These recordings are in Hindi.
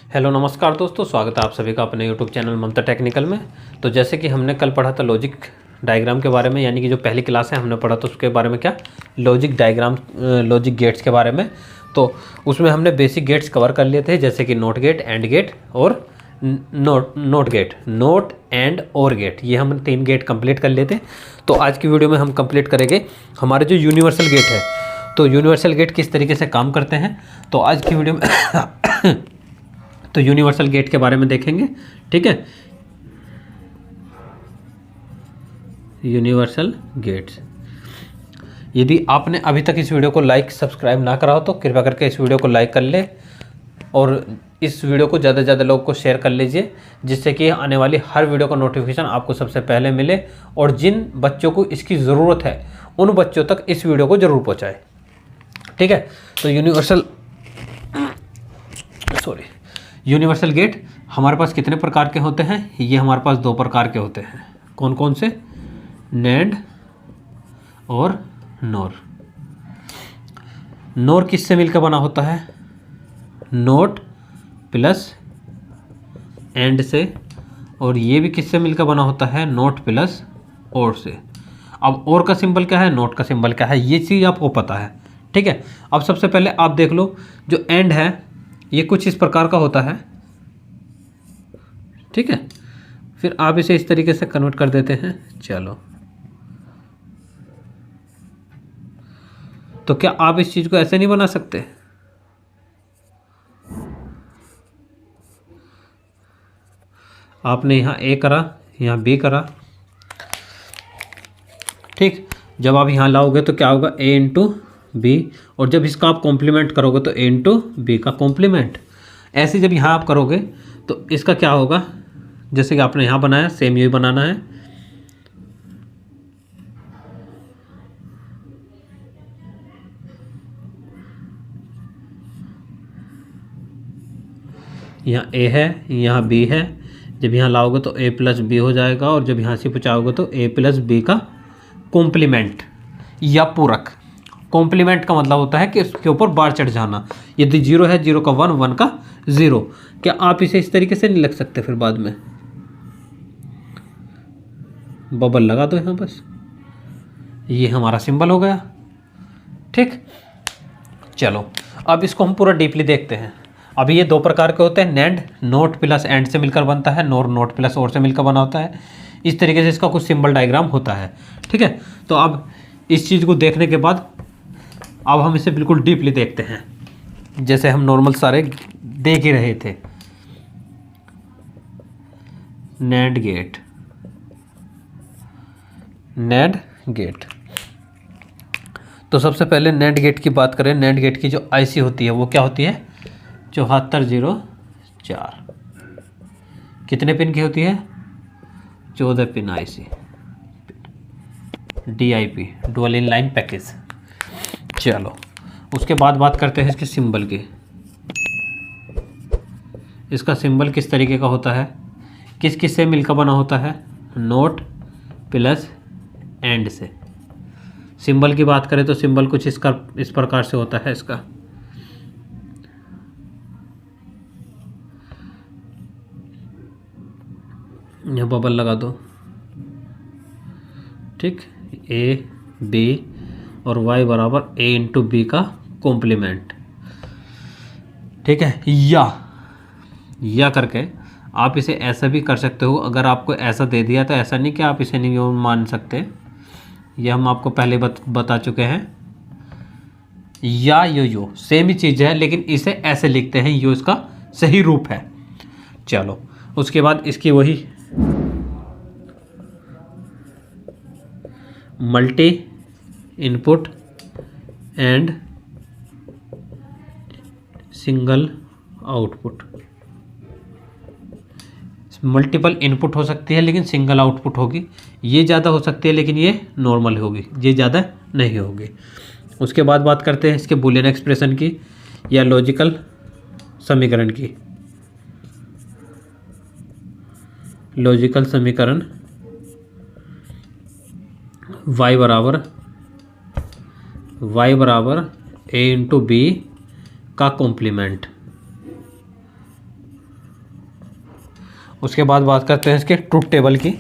हेलो नमस्कार दोस्तों, स्वागत है आप सभी का अपने यूट्यूब चैनल ममता टेक्निकल में। तो जैसे कि हमने कल पढ़ा था लॉजिक डायग्राम के बारे में, यानी कि जो पहली क्लास है हमने पढ़ा था उसके बारे में, क्या लॉजिक डायग्राम, लॉजिक गेट्स के बारे में। तो उसमें हमने बेसिक गेट्स कवर कर लिए थे, जैसे कि नोट गेट, एंड गेट और नोट गेट, नोट एंड और गेट। ये हम 3 गेट कंप्लीट कर लिए थे। तो आज की वीडियो में हम कंप्लीट करेंगे हमारे जो यूनिवर्सल गेट है। तो यूनिवर्सल गेट किस तरीके से काम करते हैं, तो आज की वीडियो में तो यूनिवर्सल गेट के बारे में देखेंगे। ठीक है, यूनिवर्सल गेट्स। यदि आपने अभी तक इस वीडियो को लाइक सब्सक्राइब ना करा हो तो कृपया करके इस वीडियो को लाइक कर ले और इस वीडियो को ज़्यादा से ज़्यादा लोगों को शेयर कर लीजिए, जिससे कि आने वाली हर वीडियो का नोटिफिकेशन आपको सबसे पहले मिले। और जिन बच्चों को इसकी ज़रूरत है उन बच्चों तक इस वीडियो को ज़रूर पहुँचाए। ठीक है, तो यूनिवर्सल गेट हमारे पास कितने प्रकार के होते हैं? ये हमारे पास 2 प्रकार के होते हैं। कौन कौन से? नैंड और नोर। नोर किससे मिलकर बना होता है? नोट प्लस एंड से। और ये भी किससे मिलकर बना होता है? नोट प्लस और से। अब और का सिंबल क्या है, नोट का सिंबल क्या है, ये चीज़ आपको पता है। ठीक है, अब सबसे पहले आप देख लो, जो एंड है ये कुछ इस प्रकार का होता है। ठीक है, फिर आप इसे इस तरीके से कन्वर्ट कर देते हैं। चलो, तो क्या आप इस चीज को ऐसे नहीं बना सकते? आपने यहाँ ए करा, यहाँ बी करा। ठीक, जब आप यहाँ लाओगे तो क्या होगा? ए इंटू बी। और जब इसका आप कॉम्प्लीमेंट करोगे तो ए इंटू बी का कॉम्प्लीमेंट। ऐसे जब यहाँ आप करोगे तो इसका क्या होगा? जैसे कि आपने यहाँ बनाया, सेम यही बनाना है। यहाँ ए है, यहाँ बी है। जब यहाँ लाओगे तो ए प्लस बी हो जाएगा, और जब यहाँ से पहुँचाओगे तो ए प्लस बी का कॉम्प्लीमेंट या पूरक। कॉम्प्लीमेंट का मतलब होता है कि उसके ऊपर बार चढ़ जाना। यदि 0 है, 0 का 1, 1 का 0। क्या आप इसे इस तरीके से नहीं लिख सकते? फिर बाद में बबल लगा दो यहाँ बस, ये हमारा सिंबल हो गया। ठीक, चलो अब इसको हम पूरा डीपली देखते हैं। अभी ये 2 प्रकार के होते हैं। नैंड नोट प्लस एंड से मिलकर बनता है, नोर नोट प्लस और से मिलकर बना होता है। इस तरीके से इसका कुछ सिंबल डायग्राम होता है। ठीक है, तो अब इस चीज़ को देखने के बाद अब हम इसे बिल्कुल डीपली देखते हैं, जैसे हम नॉर्मल सारे देख ही रहे थे। NAND gate, NAND gate. तो सबसे पहले नैंड गेट की बात करें। नैंड गेट की जो आईसी होती है वो क्या होती है? 7404। कितने पिन की होती है? 14 pin IC, DIP, dual in line package. चलो, उसके बाद बात करते हैं इसके सिंबल की। इसका सिंबल किस तरीके का होता है? किस किस से मिलकर बना होता है? नोट प्लस एंड से। सिंबल की बात करें तो सिंबल कुछ इस प्रकार से होता है इसका। यह बबल लगा दो। ठीक, ए बी और y बराबर a इंटू बी का कॉम्प्लीमेंट। ठीक है, या करके आप इसे ऐसा भी कर सकते हो। अगर आपको ऐसा दे दिया तो ऐसा नहीं कि आप इसे नहीं मान सकते, यह हम आपको पहले बता चुके हैं। या यो सेम ही चीज़ है, लेकिन इसे ऐसे लिखते हैं, यो इसका सही रूप है। चलो, उसके बाद इसकी वही multi input and single output. Multiple input हो सकती है लेकिन सिंगल आउटपुट होगी। ये ज़्यादा हो सकती है लेकिन ये नॉर्मल होगी, ये ज़्यादा नहीं होगी। उसके बाद बात करते हैं इसके बूलियन एक्सप्रेशन की या लॉजिकल समीकरण की। लॉजिकल समीकरण y बराबर a इंटू बी का कॉम्प्लीमेंट। उसके बाद बात करते हैं इसके ट्रूथ टेबल की।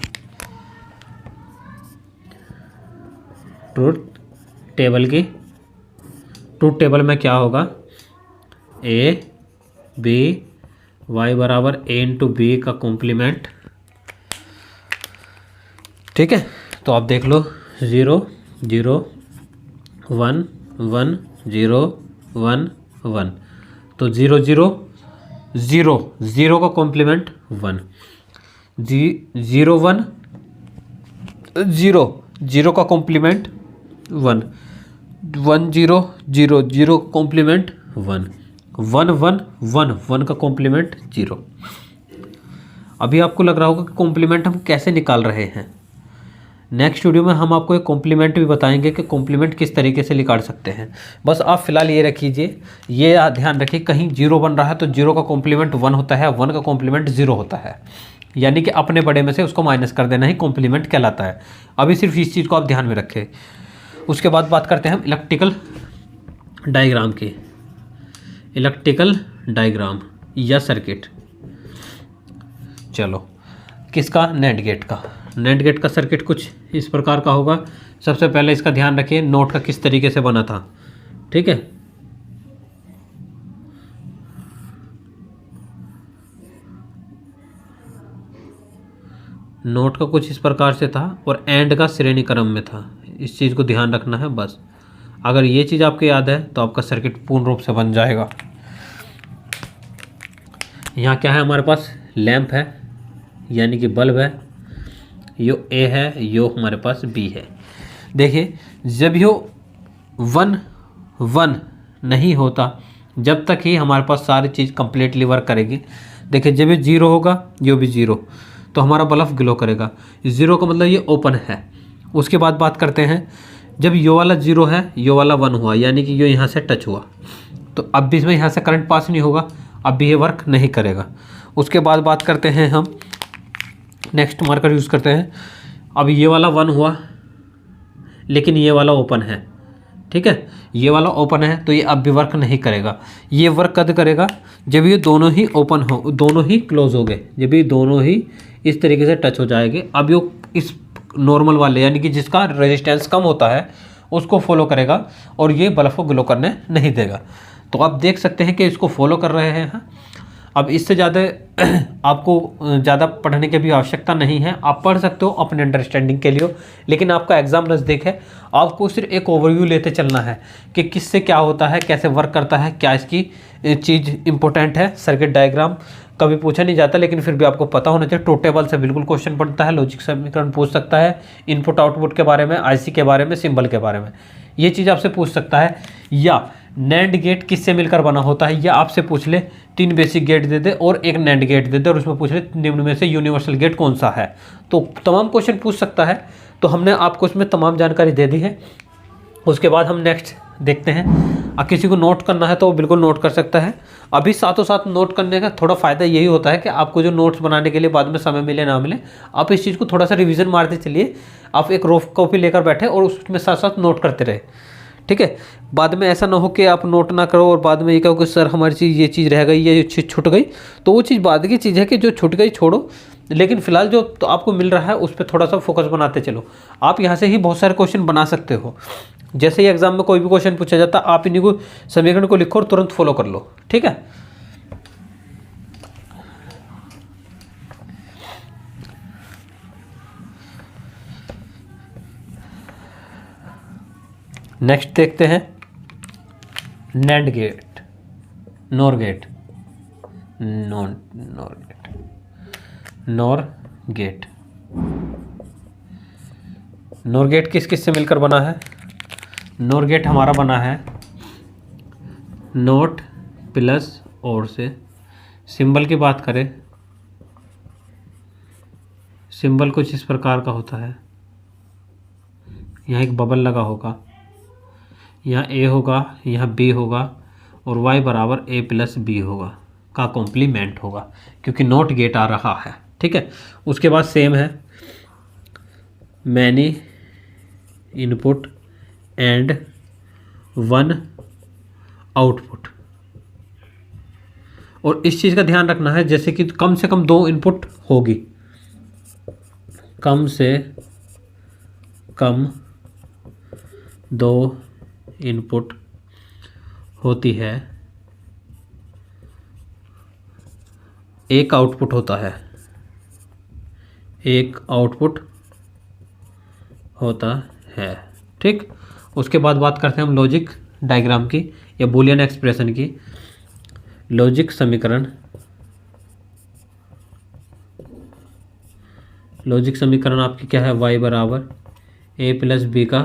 ट्रूथ टेबल में क्या होगा, ए बी वाई बराबर ए इंटू बी का कॉम्प्लीमेंट। ठीक है, तो आप देख लो 0 0 1 1 0 1 1, तो 0 0 0 0 का कॉम्प्लीमेंट 1, 0 1 0 0 का कॉम्प्लीमेंट 1, 1 0 0 0 का कॉम्प्लीमेंट 1, 1 1 1 1 का कॉम्प्लीमेंट 0। अभी आपको लग रहा होगा कि कॉम्प्लीमेंट हम कैसे निकाल रहे हैं। नेक्स्ट वीडियो में हम आपको एक कॉम्प्लीमेंट भी बताएंगे कि कॉम्प्लीमेंट किस तरीके से निकाल सकते हैं। बस आप फिलहाल ये रखिए, ये ध्यान रखिए, कहीं 0 बन रहा है तो 0 का कॉम्प्लीमेंट 1 होता है, 1 का कॉम्प्लीमेंट 0 होता है, यानी कि अपने बड़े में से उसको माइनस कर देना ही कॉम्प्लीमेंट कहलाता है। अभी सिर्फ इस चीज़ को आप ध्यान में रखें। उसके बाद बात करते हैं हम इलेक्ट्रिकल डायग्राम की। इलेक्ट्रिकल डायग्राम या सर्किट, चलो किसका, नेट गेट का। नेट गेट का सर्किट कुछ इस प्रकार का होगा। सबसे पहले इसका ध्यान रखिए नोट का किस तरीके से बना था। ठीक है, नोट का कुछ इस प्रकार से था और एंड का श्रेणी क्रम में था। इस चीज़ को ध्यान रखना है बस। अगर ये चीज़ आपको याद है तो आपका सर्किट पूर्ण रूप से बन जाएगा। यहाँ क्या है हमारे पास, लैंप है यानी कि बल्ब है, यो ए है, यो हमारे पास बी है। देखिए जब यो 1 1 नहीं होता जब तक ही हमारे पास सारी चीज़ कंप्लीटली वर्क करेगी। देखिए जब ये 0 होगा, यो भी 0, तो हमारा बल्ब ग्लो करेगा। 0 का मतलब ये ओपन है। उसके बाद बात करते हैं जब यो वाला 0 है, यो वाला 1 हुआ, यानी कि यो यहाँ से टच हुआ, तो अब भी इसमें यहाँ से करंट पास नहीं होगा, अब भी ये वर्क नहीं करेगा। उसके बाद बात करते हैं हम, नेक्स्ट मार्कर यूज़ करते हैं। अब ये वाला 1 हुआ लेकिन ये वाला ओपन है। ठीक है, ये वाला ओपन है तो ये अब भी वर्क नहीं करेगा। ये वर्क कब करेगा, जब ये दोनों ही ओपन हो, दोनों ही क्लोज हो गए, जब ये दोनों ही इस तरीके से टच हो जाएंगे। अब ये इस नॉर्मल वाले यानी कि जिसका रेजिस्टेंस कम होता है उसको फॉलो करेगा और ये बल्ब को ग्लो करने नहीं देगा। तो आप देख सकते हैं कि इसको फॉलो कर रहे हैं। अब इससे ज़्यादा आपको ज़्यादा पढ़ने की भी आवश्यकता नहीं है, आप पढ़ सकते हो अपने अंडरस्टैंडिंग के लिए, लेकिन आपका एग्जाम नज़दीक है, आपको सिर्फ एक ओवरव्यू लेते चलना है कि किससे क्या होता है, कैसे वर्क करता है, क्या इसकी चीज़ इंपॉर्टेंट है। सर्किट डायग्राम कभी पूछा नहीं जाता लेकिन फिर भी आपको पता होना चाहिए। ट्रूथ टेबल से बिल्कुल क्वेश्चन बनता है, लॉजिक समीकरण पूछ सकता है, इनपुट आउटपुट के बारे में, आईसी के बारे में, सिंबल के बारे में, ये चीज़ आपसे पूछ सकता है। या नैंड गेट किससे मिलकर बना होता है, या आपसे पूछ ले 3 बेसिक गेट दे दे और एक नैंड गेट दे दे और उसमें पूछ ले निम्न में से यूनिवर्सल गेट कौन सा है, तो तमाम क्वेश्चन पूछ सकता है। तो हमने आपको इसमें तमाम जानकारी दे दी है। उसके बाद हम नेक्स्ट देखते हैं। किसी को नोट करना है तो वो बिल्कुल नोट कर सकता है। अभी साथों साथ नोट करने का थोड़ा फ़ायदा यही होता है कि आपको जो नोट्स बनाने के लिए बाद में समय मिले ना मिले, आप इस चीज़ को थोड़ा सा रिवीजन मारते चलिए। आप एक रफ कॉपी लेकर बैठे और उसमें साथ साथ नोट करते रहे। ठीक है, बाद में ऐसा ना हो कि आप नोट ना करो और बाद में ये कहो कि सर हमारी चीज़ ये चीज़ रह गई, ये चीज़ छूट गई, तो वो चीज़ बाद की चीज़ है कि जो छूट गई छोड़ो, लेकिन फिलहाल जो तो आपको मिल रहा है उस पर थोड़ा सा फोकस बनाते चलो। आप यहाँ से ही बहुत सारे क्वेश्चन बना सकते हो। जैसे ही एग्जाम में कोई भी क्वेश्चन पूछा जाता आप इन्हीं को समीकरण को लिखो और तुरंत फॉलो कर लो। ठीक है, नेक्स्ट देखते हैं NAND gate, NOR gate, NOR gate. NOR gate किस किस से मिलकर बना है, नॉर गेट हमारा बना है नोट प्लस और से। सिंबल की बात करें, सिंबल कुछ इस प्रकार का होता है। यहाँ एक बबल लगा होगा, यहाँ ए होगा, यहाँ बी होगा और y बराबर a प्लस बी होगा का कॉम्प्लीमेंट होगा, क्योंकि नॉट गेट आ रहा है। ठीक है, उसके बाद सेम है मैनी इनपुट एंड 1 आउटपुट। और इस चीज़ का ध्यान रखना है जैसे कि कम से कम 2 इनपुट होगी, कम से कम 2 इनपुट होती है, एक आउटपुट होता है, एक आउटपुट होता है। ठीक, उसके बाद बात करते हैं हम लॉजिक डायग्राम की या बूलियन एक्सप्रेशन की। लॉजिक समीकरण, लॉजिक समीकरण आपकी क्या है, y बराबर a प्लस बी का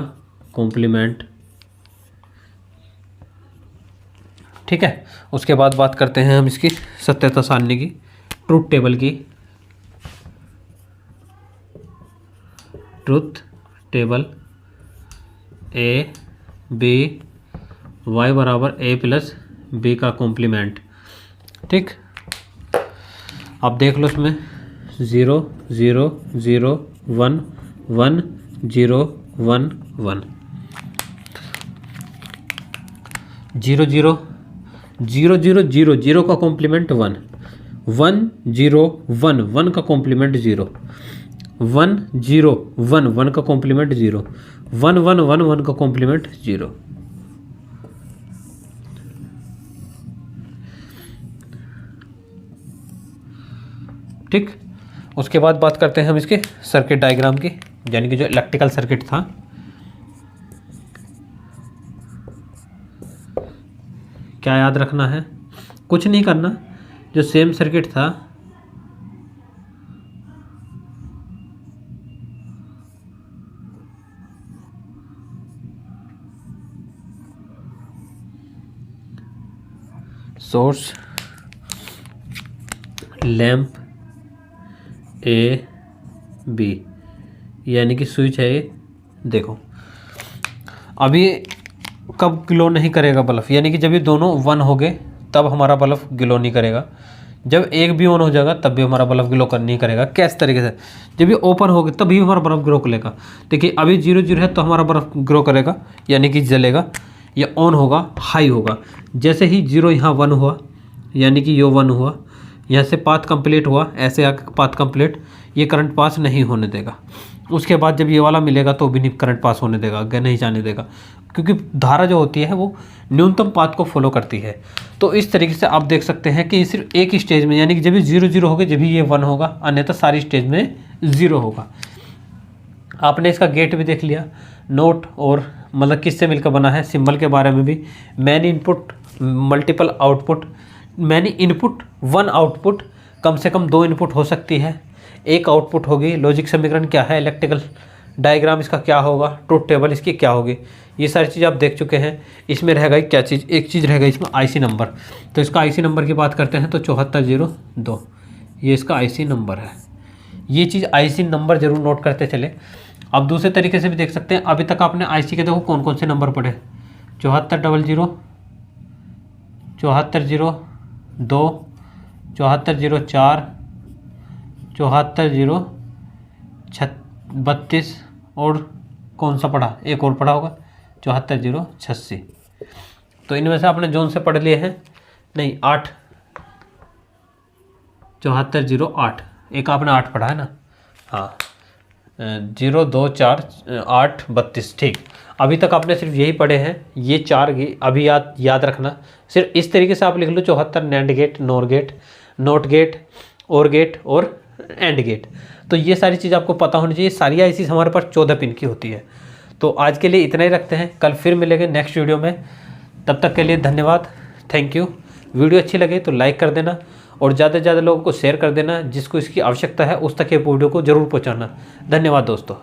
कॉम्प्लीमेंट। ठीक है, उसके बाद बात करते हैं हम इसकी सत्यता सारणी की, ट्रूथ टेबल की। Truth table a b y बराबर a प्लस बी का कॉम्प्लीमेंट। ठीक, आप देख लो इसमें 0 0 0 1 1 0 1 1 0 0 0 0 0 0 का कॉम्प्लीमेंट 1 1 0 1 1 का कॉम्प्लीमेंट 0 1 0 1 1 का कॉम्प्लीमेंट 0 1 1 1 1 का कॉम्प्लीमेंट 0। ठीक, उसके बाद बात करते हैं हम इसके सर्किट डायग्राम की, यानी कि जो इलेक्ट्रिकल सर्किट था। क्या याद रखना है, कुछ नहीं करना, जो सेम सर्किट था सोर्स, लैंप ए बी, यानी कि स्विच है ये। देखो अभी कब ग्लो नहीं करेगा बल्ब, यानी कि जब ये दोनों 1 हो गए तब हमारा बल्ब ग्लो नहीं करेगा, जब एक भी ऑन हो जाएगा तब भी हमारा बल्ब ग्लो नहीं करेगा। किस तरीके से, जब ये ओपन हो गए तभी हमारा बल्ब ग्लो करेगा। देखिए अभी 0 0 है तो हमारा बल्ब ग्लो करेगा, यानी कि जलेगा, या ऑन होगा, हाई होगा। जैसे ही 0 यहाँ 1 हुआ, यानी कि यो 1 हुआ, यहाँ से पाथ कंप्लीट हुआ, ऐसे आकर पाथ कंप्लीट, ये करंट पास नहीं होने देगा। उसके बाद जब ये वाला मिलेगा तो भी नहीं करंट पास होने देगा, आगे नहीं जाने देगा, क्योंकि धारा जो होती है वो न्यूनतम पाथ को फॉलो करती है। तो इस तरीके से आप देख सकते हैं कि सिर्फ एक ही स्टेज में, यानी कि जब भी 0 0 होगा जब भी ये 1 होगा, अन्यथा सारी स्टेज में 0 होगा। आपने इसका गेट भी देख लिया, नोट और मतलब किससे मिलकर बना है, सिंबल के बारे में भी। Many input multiple output, many input 1 output, कम से कम 2 इनपुट हो सकती है, एक आउटपुट होगी। लॉजिक समीकरण क्या है, इलेक्ट्रिकल डायग्राम इसका क्या होगा, ट्रूथ टेबल इसकी क्या होगी, ये सारी चीज़ आप देख चुके हैं। इसमें रहेगा क्या चीज़, एक चीज़ रहेगा इसमें आईसी नंबर। तो इसका आईसी नंबर की बात करते हैं तो 7402 ये इसका आईसी नंबर है। ये चीज़ आईसी नंबर जरूर नोट करते चले। अब दूसरे तरीके से भी देख सकते हैं, अभी तक आपने आईसी के देखो कौन कौन से नंबर पढ़े, 7400, 7402, 7404, 7432 और कौन सा पढ़ा, एक और पढ़ा होगा 7486। तो इनमें से आपने जोन से पढ़ लिए हैं, नहीं 8, 7408, एक आपने 8 पढ़ा है ना, हाँ 0 2 4 8 32। ठीक, अभी तक आपने सिर्फ यही पढ़े हैं, ये 4 अभी याद रखना। सिर्फ इस तरीके से आप लिख लो 74 NAND gate, NOR gate, NOT gate, OR gate और एंड गेट। तो ये सारी चीज़ आपको पता होनी चाहिए। सारी आईसी हमारे पास 14 पिन की होती है। तो आज के लिए इतना ही रखते हैं, कल फिर मिलेंगे नेक्स्ट वीडियो में। तब तक के लिए धन्यवाद, थैंक यू। वीडियो अच्छी लगे तो लाइक कर देना और ज़्यादा से ज़्यादा लोगों को शेयर कर देना, जिसको इसकी आवश्यकता है उस तक ये वीडियो को ज़रूर पहुँचाना। धन्यवाद दोस्तों।